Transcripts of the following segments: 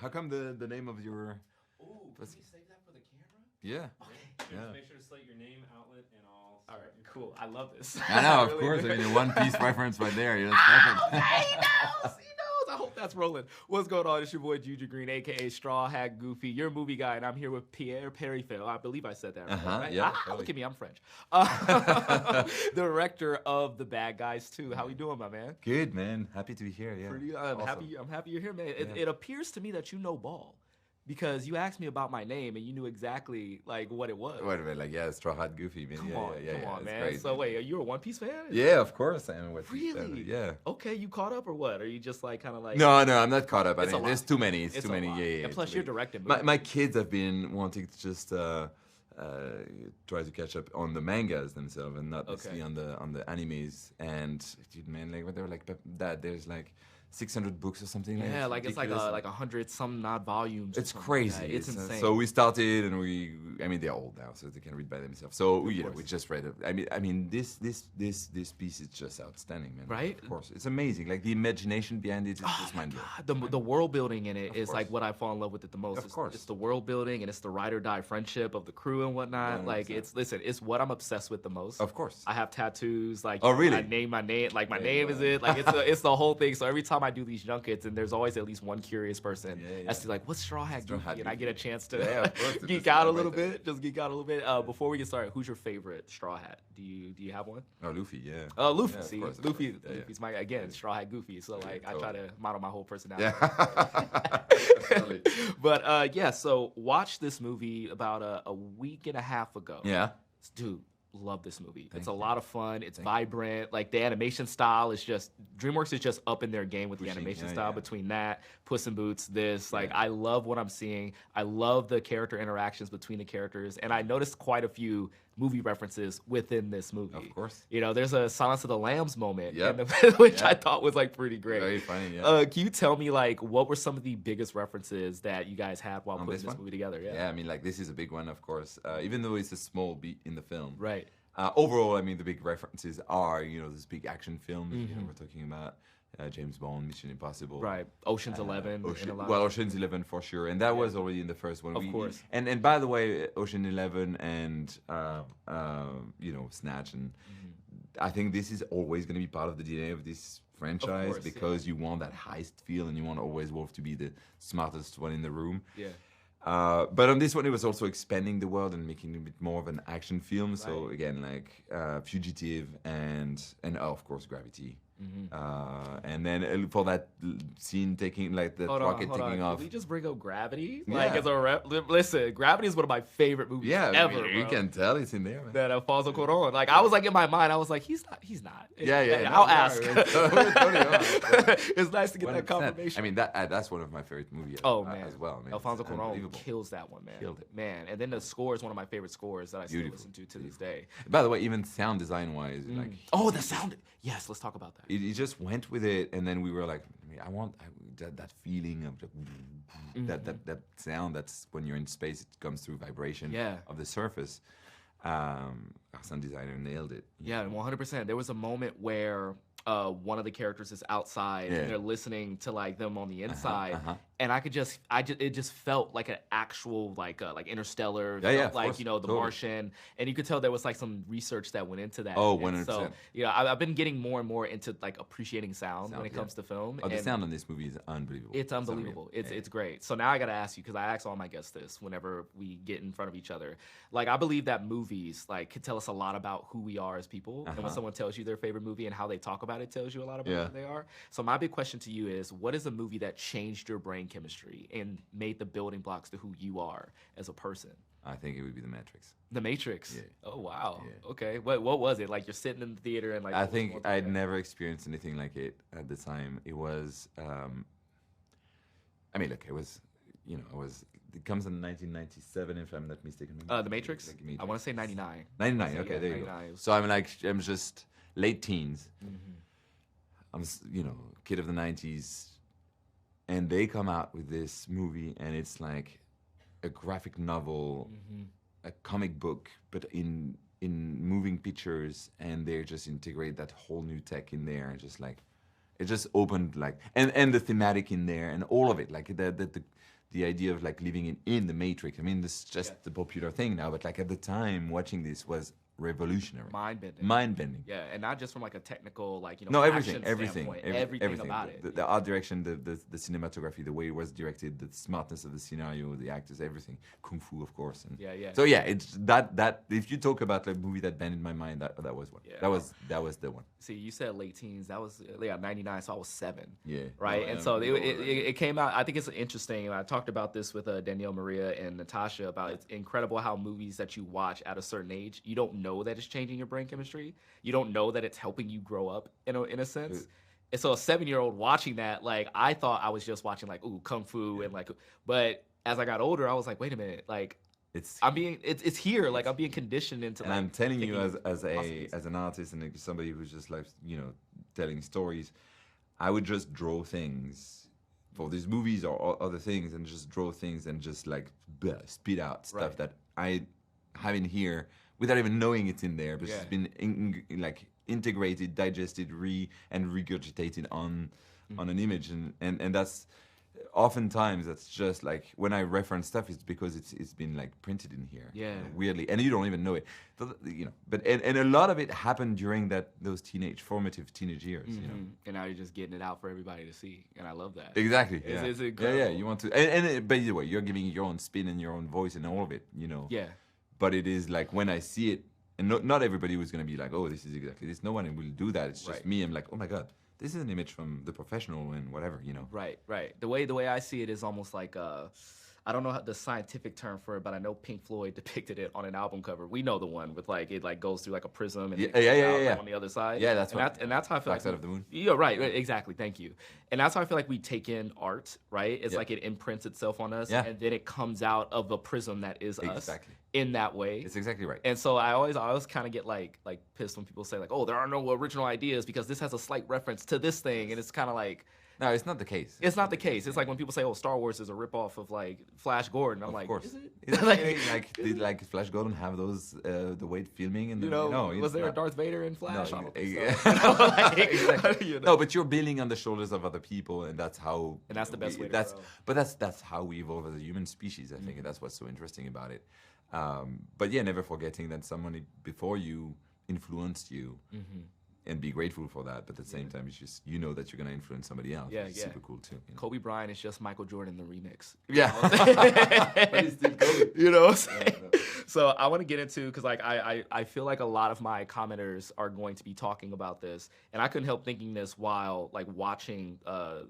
How come the name of your? Ooh, can you save that for the camera? Yeah. Okay. Yeah. Just make sure to slate your name, outlet, and all. All right, cool. I love this. I know, of really course. do. I mean, the One Piece reference right there. Yeah, Oh, that's okay, he perfect. knows. He knows. I hope that's rolling. What's going on? It's your boy Juju Green, aka Straw Hat Goofy, your movie guy, and I'm here with Pierre Perifel. I believe I said that right. Yeah. Look at me, I'm French. Director of The Bad Guys 2. How we doing, my man? Good, man. Happy to be here. Yeah. Pretty, Awesome. I'm happy you're here, man. Yeah. It appears to me that you know ball. Because you asked me about my name and you knew exactly like what it was. Wait a minute, like Straw Hat Goofy, man. Come yeah, on, yeah, come on, it's man. great. So wait, are you a One Piece fan? Yeah, of course I am. Really? Yeah. Okay, you caught up or what? Are you just like kind of like? No, I'm not caught up. I It's a think lot. there's too many. It's It's too a many. lot. Yeah. And plus, too you're many. directing. My kids have been wanting to just try to catch up on the mangas themselves and not necessarily on the animes. And dude, man, like they were like that. There's like 600 books or something. Yeah, like it's like ridiculous. 100 some odd volumes. or It's something crazy. Like that. It's insane. So we started, and I mean, they're old now, so they can read by themselves. So we just read it. I mean, this piece is just outstanding, man. Right? Of course, it's amazing. Like the imagination behind it is just mind blowing. The world building in it is course. like what I fall in love with it the most. Of course. It's the world building and it's the ride or die friendship of the crew and whatnot. Like 100%. it's what I'm obsessed with the most. Of course. I have tattoos. Like Oh, really? I name my name. Like my Yeah, name yeah. is it. Like it's the whole thing. So every time I do these junkets, and there's always at least one curious person that's like, what's Straw Hat Straw Goofy? Hat And I get a chance to Yeah, of course, to geek just out a right little there. bit. Just geek out a little bit. Before we get started, who's your favorite Straw Hat? Do you have one? Oh, Luffy, yeah. Luffy. Yeah, of See, course, of Luffy. course. Yeah, Luffy's my again Straw Hat Goofy. So like I try to model my whole personality. Yeah. Definitely. But yeah, so watched this movie about a week and a half ago. Yeah. Dude, love this movie. It's Thank a you. lot of fun. It's vibrant. Like the animation style is just DreamWorks is just up in their game with the Pushing, animation yeah, style yeah. between that, Puss in Boots, this. Like Yeah. I love what I'm seeing. I love the character interactions between the characters, and I noticed quite a few movie references within this movie. Of course. You know, there's a Silence of the Lambs moment, Yep. which I Yep. thought was like pretty great. Very funny, yeah. Can you tell me like what were some of the biggest references that you guys had while On putting this one? movie together? Yeah, I mean, like this is a big one, of course. Even though it's a small beat in the film. Right. Overall, I mean, the big references are, these big action films. Mm-hmm. We're talking about James Bond, Mission Impossible. Right. Ocean's 11. in a lot Well, of- Ocean's 11 for sure, and that was already in the first one. Of course. And by the way, Ocean 11 and Snatch, and I think this is always going to be part of the DNA of this franchise course, because you want that heist feel, and you want always Wolf to be the smartest one in the room. Yeah. But on this one, it was also expanding the world and making it a bit more of an action film. So Right. again, like Fugitive and of course Gravity. And then for that scene taking like the rocket taking off. Did we just bring up Gravity? Yeah. Like as a listen, Gravity is one of my favorite movies Yeah, ever. you bro. can tell it's in there, man. That Alfonso Cuarón. Like I was like in my mind, I was like, he's not. Yeah. I'll no, ask. totally are. It's nice to get that 100%. confirmation. I mean, that's one of my favorite movies. Man, as well. Man. Alfonso It's Cuarón unbelievable. kills that one, man. Killed it. Man, and then the score is one of my favorite scores that I still Beautiful. listen to this day. By the way, even sound design wise, like Oh, the sound. Yes, let's talk about that. it just went with it, and then we were like, I want that feeling of that sound. That's when you're in space, it comes through vibration Yeah. of the surface. Our sound designer nailed it. Yeah, 100%. There was a moment where one of the characters is outside Yeah. and they're listening to like them on the inside, uh-huh. and it just felt like an actual like Interstellar, Yeah, yeah, felt of like course, the totally. Martian, and you could tell there was like some research that went into that. Oh, And 100%. So I've been getting more and more into like appreciating sound when Sound, it yeah. comes to film. Oh, the and sound on this movie is unbelievable. It's unbelievable. unreal. It's great. So now I got to ask you, because I ask all my guests this whenever we get in front of each other. Like I believe that movies like could tell us a lot about who we are as people, and when someone tells you their favorite movie and how they talk about it tells you a lot about Yeah. who they are. So my big question to you is, what is a movie that changed your brain chemistry and made the building blocks to who you are as a person? I think it would be The Matrix. The Matrix. Yeah. Oh wow. Yeah. Okay. What was it like? You're sitting in the theater and like. I what was think going through I'd there? never experienced anything like it at the time. It was, I mean, look, it was, it comes in 1997, if I'm not mistaken. The Matrix. Like I want to say 99. 99, Yeah, okay, there you go. 99. So I'm just late teens. I'm, kid of the 90s. And they come out with this movie, and it's like a graphic novel, a comic book, but in moving pictures, and they just integrate that whole new tech in there, and just like It just opened like, and the thematic in there and all of it, like the idea of like living in the Matrix. I mean, this is just the popular thing now, but like at the time, watching this was revolutionary, mind bending. Yeah, and not just from like a technical, like, you know, No, everything everything about it. The art direction, the cinematography, the way it was directed, the smartness of the scenario, the actors, everything. Kung Fu, of course. And so yeah, it's that. If you talk about like a movie that bended my mind, that was one. Yeah. That was the one. See, you said late teens. That was 99, so I was 7. Yeah. Right, Oh, and so it came out. I think it's interesting. And I talked about this with Danielle, Maria, and Natasha about it's incredible how movies that you watch at a certain age, you don't know that it's changing your brain chemistry. You don't know that it's helping you grow up in a sense. And so a 7-year-old watching that, like, I thought I was just watching like Kung Fu and like, but as I got older, I was like, wait a minute, like it's here, like I'm being conditioned into. And like, I'm telling you, as an artist and like somebody who's just like, you know, telling stories, I would just draw things for these movies or other things and just draw things and just like spit out stuff that I have in here without even knowing it's in there, but it's been like integrated, digested, and regurgitated on an image, and that's oftentimes that's just like when I reference stuff, it's because it's been like printed in here, weirdly, and you don't even know it, you know. But and a lot of it happened during those formative teenage years, you know. And now you're just getting it out for everybody to see, and I love that. Exactly. It's incredible. Yeah. You want to, and by the way, you're giving your own spin and your own voice and all of it, you know. Yeah. But it is like when I see it, and not everybody was going to be like, oh, this is exactly this. No one will do that. It's just me. I'm like, oh my God, this is an image from The Professional and whatever, you know. Right. The way I see it is almost like I don't know the scientific term for it, but I know Pink Floyd depicted it on an album cover. We know the one with like it like goes through like a prism and like, on the other side. Yeah, that's and that's how I feel Dark like Side of the Moon. Yeah, right. Exactly. Thank you. And that's how I feel like we take in art, right? It's like it imprints itself on us, and then it comes out of a prism that is us in that way. It's exactly right. And so I always kind of get like pissed when people say like, oh, there are no original ideas because this has a slight reference to this thing, and it's kind of like. No, it's not the case. It's not the case. It's like when people say, "Oh, Star Wars is a ripoff of like Flash Gordon." I'm like, course. Is it? Did like Flash Gordon have those the way filming and was there a Darth Vader in Flash? No, I don't think so. Exactly. No, but you're building on the shoulders of other people, and that's how. And that's the best way. That's how we evolve as a human species. I think, and that's what's so interesting about it. But yeah, never forgetting that someone before you influenced you. And be grateful for that, but at the same time, it's just you know that you're gonna influence somebody else. Yeah, it's super cool too. You know? Kobe Bryant is just Michael Jordan the remix. Yeah, but he's still Kobe. You know what I'm saying? No. So I want to get into because like I feel like a lot of my commenters are going to be talking about this, and I couldn't help thinking this while like watching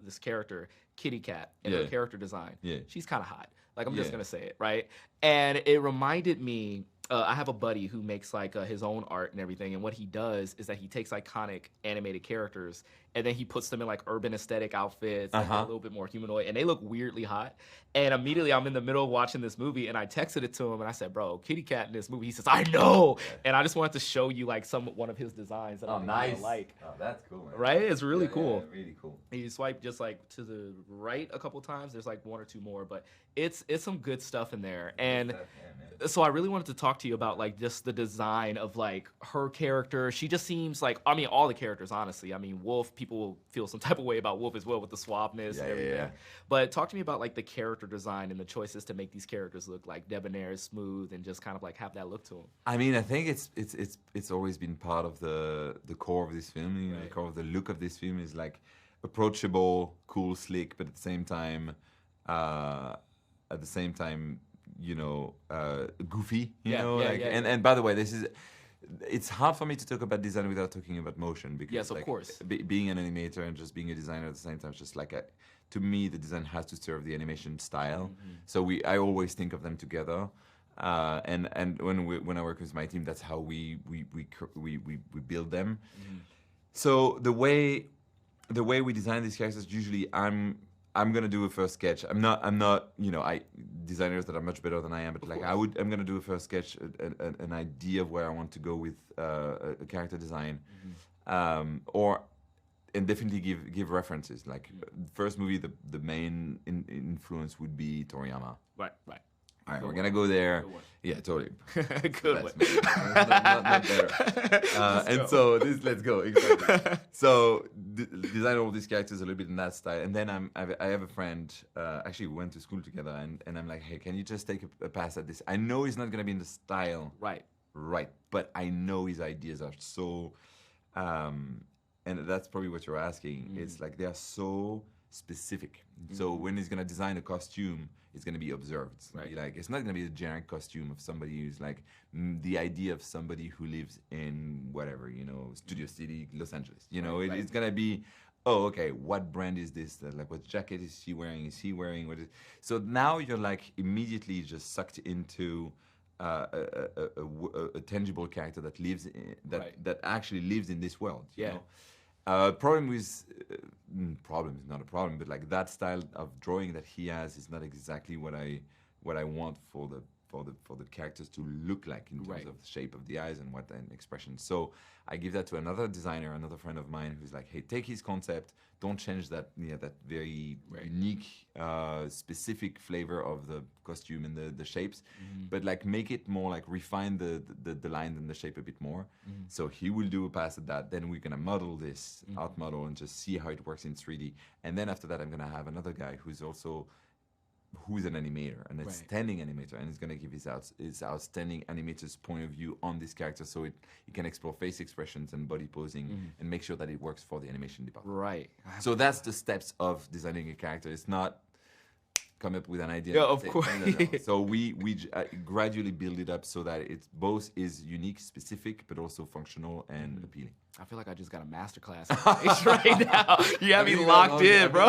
this character Kitty Cat and her character design. Yeah, she's kind of hot. Like I'm just gonna say it, right? And it reminded me. I have a buddy who makes like his own art and everything, and what he does is that he takes iconic animated characters and then he puts them in like urban aesthetic outfits, like a little bit more humanoid, and they look weirdly hot. And immediately I'm in the middle of watching this movie, and I texted it to him, and I said, "Bro, Kitty Cat in this movie." He says, "I know," and I just wanted to show you like one of his designs that I nice. Like. Oh, that's cool, man. Right? It's really cool. Yeah, really cool. And you swipe just like to the right a couple times. There's like one or two more, but it's some good stuff in there. And so I really wanted to talk to you about like just the design of like her character. She just seems like, I mean, all the characters, honestly. I mean, Wolf, people will feel some type of way about Wolf as well with the suaveness and everything. Yeah. But talk to me about like the character design and the choices to make these characters look like debonair, smooth, and just kind of like have that look to them. I mean, I think it's always been part of the core of this film. You know, the core of the look of this film is like approachable, cool, slick, but at the same time, you know, goofy, you know, and by the way, it's hard for me to talk about design without talking about motion because, yes, of like, course, being an animator and just being a designer at the same time, it's just like to me, the design has to serve the animation style. So I always think of them together, and when I work with my team, that's how we build them. So the way we design these characters, usually I'm gonna do a first sketch. I'm not, you know, designers that are much better than I am, but like I'm gonna do a first sketch, an idea of where I want to go with a character design, and definitely give references. Like first movie, the main influence would be Toriyama. Right. All right, Good we're one. gonna go there. Good one. Yeah, totally. Good one. Not better. And so let's go. Exactly. So design all these characters a little bit in that style, and then I have a friend. Actually, we went to school together, and I'm like, hey, can you just take a pass at this? I know he's not gonna be in the style, right, but I know his ideas are so, and that's probably what you're asking. It's like they are so specific. So when he's gonna design a costume, it's gonna be observed. It's gonna be like, it's not gonna be a generic costume of somebody who's like the idea of somebody who lives in whatever, Studio City, Los Angeles. It's gonna be, oh, okay, what brand is this? Like, what jacket is he wearing? Is he wearing what is? So now you're like immediately just sucked into a tangible character that lives that actually lives in this world. You know? Problem is not a problem, but like that style of drawing that he has is not exactly what I want for the characters to look like in terms of the shape of the eyes and expression. So I give that to another designer, another friend of mine, who's like, hey, take his concept, don't change that that very unique, specific flavor of the costume and the shapes, but like make it more like refine the line and the shape a bit more. So he will do a pass at that. Then we're gonna model this out model and just see how it works in 3D. And then after that, I'm gonna have another guy who's an animator, an outstanding animator, and he's going to give his outstanding animator's point of view on this character, so he can explore face expressions and body posing and make sure that it works for the animation department. Right. So that's the steps of designing a character. It's not come up with an idea. Yeah, of course. No. So we gradually build it up so that it both is unique, specific, but also functional and appealing. I feel like I just got a masterclass right now. You have me locked in, bro.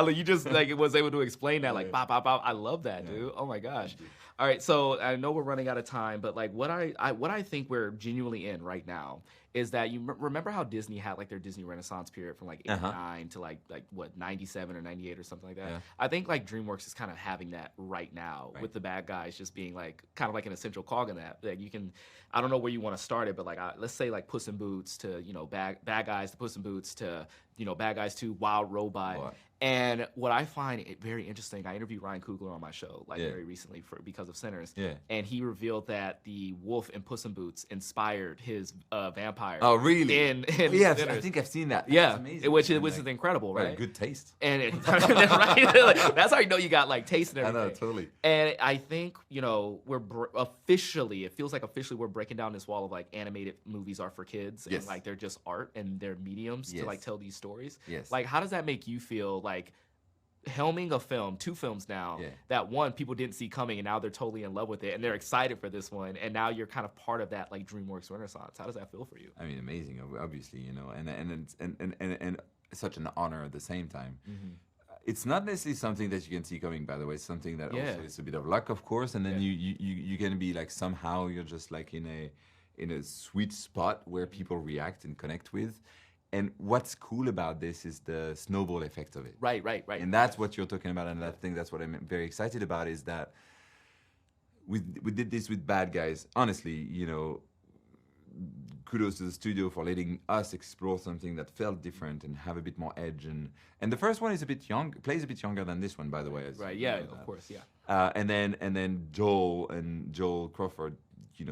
You just like was able to explain that like pop. I love that, dude. Oh my gosh. All right, so I know we're running out of time, but like what I think we're genuinely in right now is that you remember how Disney had like their Disney Renaissance period from like 89 to like what 97 or 98 or something like that. Yeah. I think like DreamWorks is kind of having that right now with the bad guys just being like kind of like an essential cog in that. Like you can, I don't know where you want to start it, but like let's say like Puss in Boots to bad guys to Puss in Boots to bad guys to Wild Robot. What? And what I find it very interesting, I interviewed Ryan Coogler on my show very recently because of Sinners, and he revealed that the wolf in Puss in Boots inspired his vampire. Oh, really? In Sinners. I think I've seen that. That's amazing. which is incredible, right? Good taste. And right? That's how you know you got like taste and everything. I know, totally. And I think we're officially, it feels like officially we're breaking down this wall of like animated movies are for kids and like they're just art and they're mediums to like tell these stories. Yes. Like how does that make you feel? Like helming a film, 2 films now, that one people didn't see coming and now they're totally in love with it and they're excited for this one and now you're kind of part of that like DreamWorks Renaissance. How does that feel for you? I mean, amazing, obviously, and such an honor at the same time. It's not necessarily something that you can see coming, by the way. It's something that also is a bit of luck, of course, and then you can be like somehow you're just like in a sweet spot where people react and connect with. And what's cool about this is the snowball effect of it. Right. And that's what you're talking about, and I think that's what I'm very excited about is that we did this with Bad Guys. Honestly, kudos to the studio for letting us explore something that felt different and have a bit more edge. And the first one is plays a bit younger than this one, by the way. Of course. And then Joel Crawford,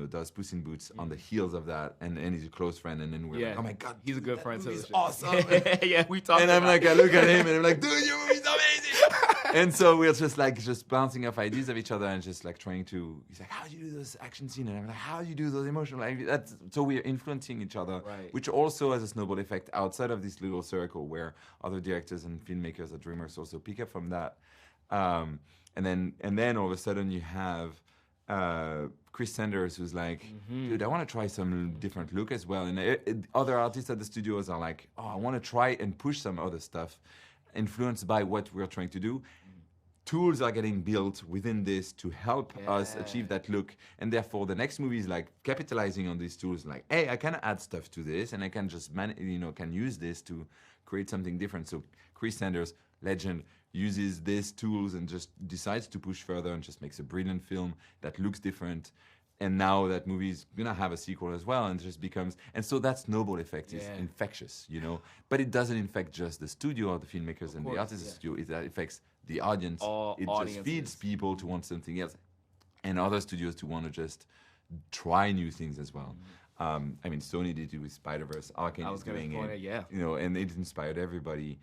does Puss in Boots on the heels of that, and he's a close friend, and then we're like, oh my God, he's a good friend too. He's awesome. We talked. And I'm like, I look at him and I'm like, dude, your movie's amazing. And so we're just bouncing off ideas of each other and just like trying to. He's like, how do you do those action scenes? And I'm like, how do you do those emotional? So we're influencing each other, which also has a snowball effect outside of this little circle where other directors and filmmakers at DreamWorks also pick up from that. And then all of a sudden you have Chris Sanders, who's like, dude, I want to try some different look as well. And other artists at the studios are like, oh, I want to try and push some other stuff influenced by what we're trying to do. Tools are getting built within this to help us achieve that look. And therefore, the next movie is like capitalizing on these tools. Like, hey, I can add stuff to this and I can just, can use this to create something different. So Chris Sanders, legend, uses these tools and just decides to push further and just makes a brilliant film that looks different. And now that movie is going to have a sequel as well and just becomes... And so that snowball effect is infectious, But it doesn't infect just the studio or the filmmakers and the artists of the studio. It affects the audience. All It audiences. just feeds people to want something else, and other studios to want to just try new things as well. I mean, Sony did it with Spider-Verse. Arcane is doing it. Yeah. You know, and it inspired everybody.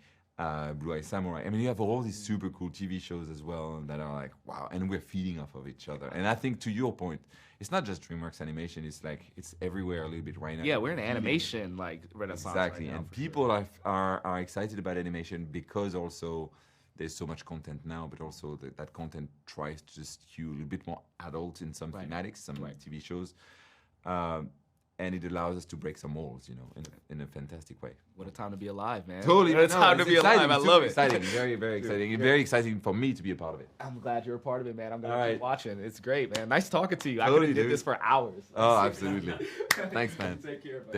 Blue Eye Samurai. I mean, you have all these super cool TV shows as well that are like, wow, and we're feeding off of each other. And I think, to your point, it's not just DreamWorks Animation. It's like it's everywhere a little bit right now. Yeah, we're in an animation like renaissance. Exactly, right now, and for people are excited about animation because also there's so much content now, but also that content tries to just skew a little bit more adult in some thematics, some TV shows. And it allows us to break some walls, you know, in a fantastic way. What a time to be alive, man. Totally. What a time to be alive. I love it. Exciting. Very, very exciting. Very exciting for me to be a part of it. I'm glad you're a part of it, man. I'm going to All keep right. watching. It's great, man. Nice talking to you. I Totally, could have did dude. this for hours. Oh, absolutely. Thanks, man. Take care, buddy.